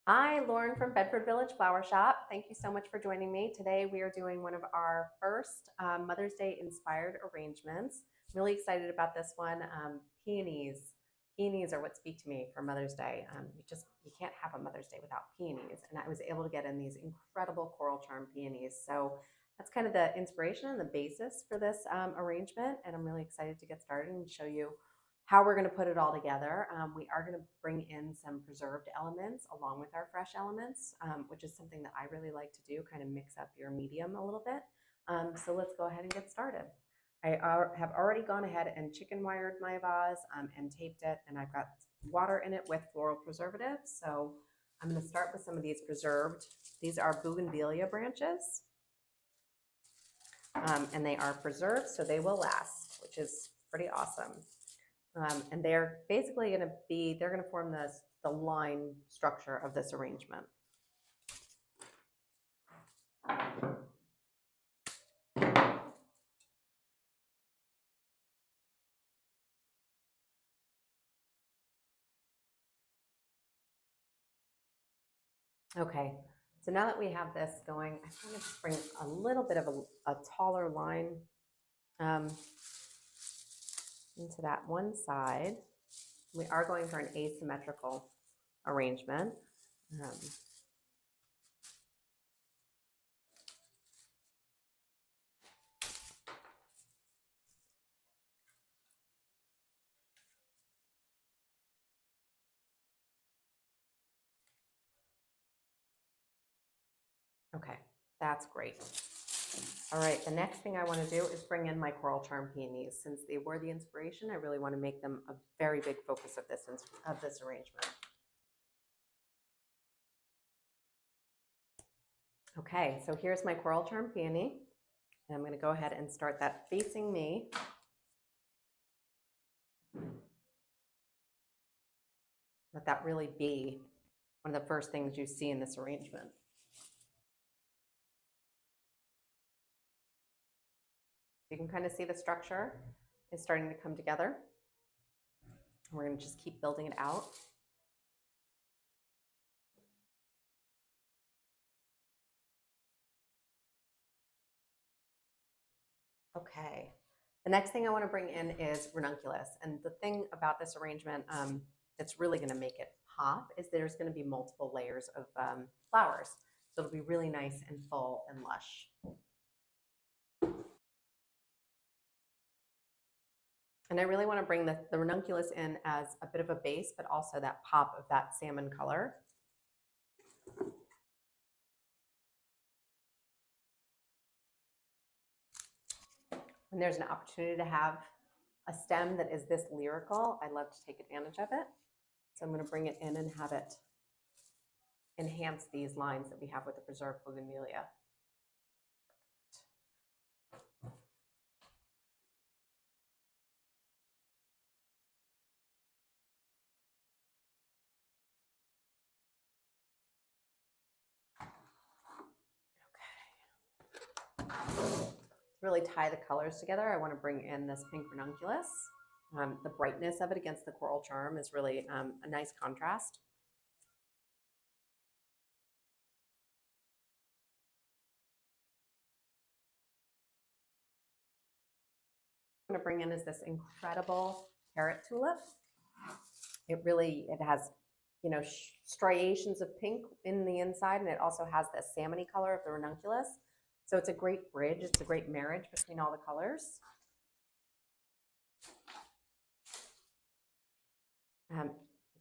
Hi, Lauren from Bedford Village Flower Shop. Thank you so much for joining me. Today we are doing one of our first Mother's Day inspired arrangements. I'm really excited about this one. Peonies. Peonies are what speak to me for Mother's Day. You can't have a Mother's Day without peonies. And I was able to get in these incredible coral charm peonies. So that's kind of the inspiration and the basis for this arrangement. And I'm really excited to get started and show you how we're going to put it all together. We are going to bring in some preserved elements along with our fresh elements, which is something that I really like to do, kind of mix up your medium a little bit. So let's go ahead and get started. I have already gone ahead and chicken wired my vase and taped it, and I've got water in it with floral preservatives. So I'm going to start with some of these preserved. These are bougainvillea branches, and they are preserved so they will last, which is pretty awesome. And they're basically going to be, they're going to form the line structure of this arrangement. Okay, so now that we have this going, I want to bring a little bit of a taller line into that one side. We are going for an asymmetrical arrangement. Okay, that's great. All right, the next thing I want to do is bring in my coral charm peonies. Since they were the inspiration, I really want to make them a very big focus of this arrangement. Okay, so here's my coral charm peony. And I'm going to go ahead and start that facing me. Let that really be one of the first things you see in this arrangement. You can kind of see the structure is starting to come together. We're going to just keep building it out. Okay, the next thing I want to bring in is ranunculus. And the thing about this arrangement that's really going to make it pop is there's going to be multiple layers of flowers. So it'll be really nice and full and lush. And I really want to bring the ranunculus in as a bit of a base, but also that pop of that salmon color. When there's an opportunity to have a stem that is this lyrical, I love to take advantage of it. So I'm going to bring it in and have it enhance these lines that we have with the preserved bougainvillea. To really tie the colors together, I want to bring in this pink ranunculus. The brightness of it against the coral charm is really a nice contrast. I'm going to bring in is this incredible carrot tulip. It has, you know, striations of pink in the inside, and it also has the salmony color of the ranunculus. So it's a great bridge. It's a great marriage between all the colors.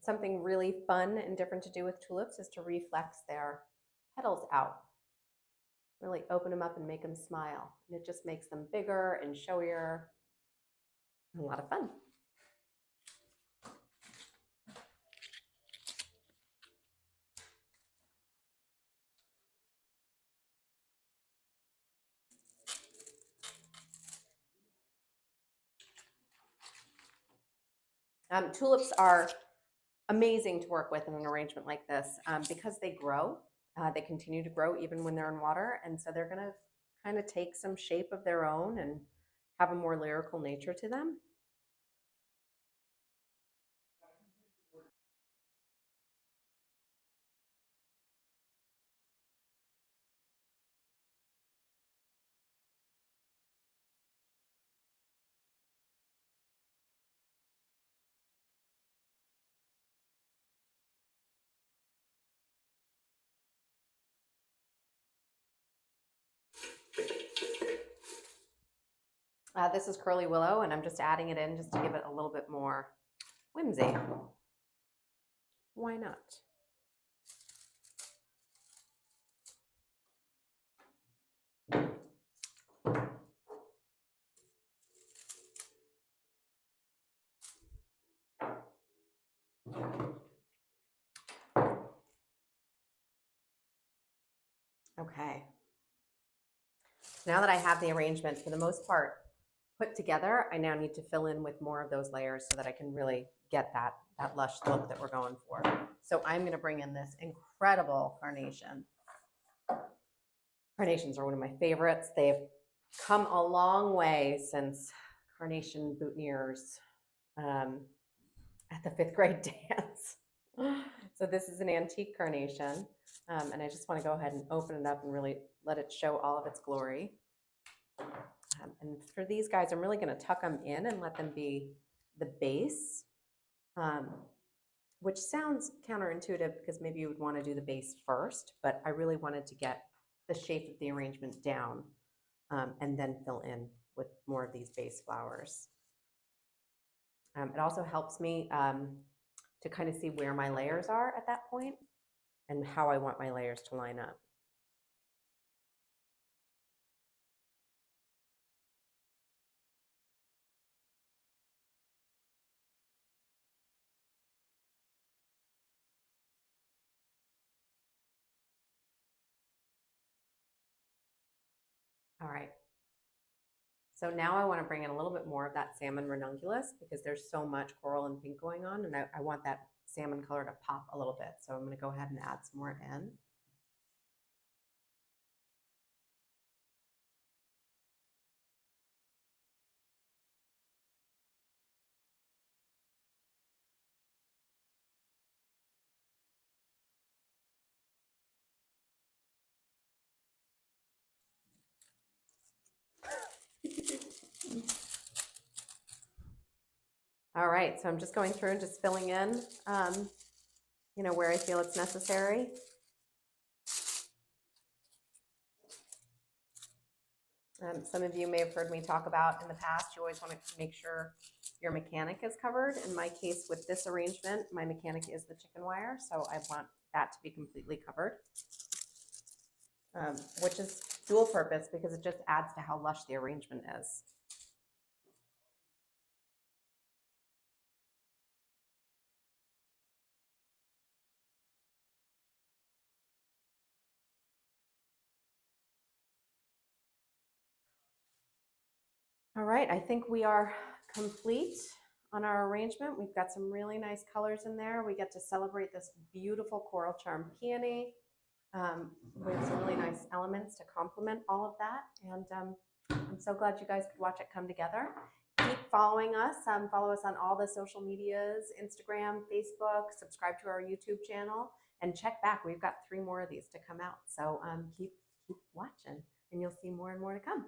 Something really fun and different to do with tulips is to reflex their petals out. Really open them up and make them smile. And it just makes them bigger and showier. A lot of fun. Tulips are amazing to work with in an arrangement like this because they grow. They continue to grow even when they're in water. And so they're going to kind of take some shape of their own and have a more lyrical nature to them. This is Curly Willow, and I'm just adding it in just to give it a little bit more whimsy. Why not? Okay. Now that I have the arrangement for the most part put together, I now need to fill in with more of those layers so that I can really get that lush look that we're going for. So I'm going to bring in this incredible carnation. Carnations are one of my favorites. They've come a long way since carnation boutonnieres at the 5th grade dance. So this is an antique carnation, and I just want to go ahead and open it up and really let it show all of its glory. And for these guys, I'm really going to tuck them in and let them be the base, which sounds counterintuitive because maybe you would want to do the base first, but I really wanted to get the shape of the arrangement down and then fill in with more of these base flowers. It also helps me to kind of see where my layers are at that point and how I want my layers to line up. All right. So now I want to bring in a little bit more of that salmon ranunculus because there's so much coral and pink going on, and I want that salmon color to pop a little bit. So I'm going to go ahead and add some more in. All right, so I'm just going through and just filling in, where I feel it's necessary. Some of you may have heard me talk about in the past, you always want to make sure your mechanic is covered. In my case, with this arrangement, my mechanic is the chicken wire, so I want that to be completely covered, which is dual purpose because it just adds to how lush the arrangement is. All right, I think we are complete on our arrangement. We've got some really nice colors in there. We get to celebrate this beautiful coral charm peony with some really nice elements to complement all of that. And I'm so glad you guys could watch it come together. Keep following us. Follow us on all the social medias, Instagram, Facebook, subscribe to our YouTube channel, and check back. We've got 3 more of these to come out. So keep watching, and you'll see more and more to come.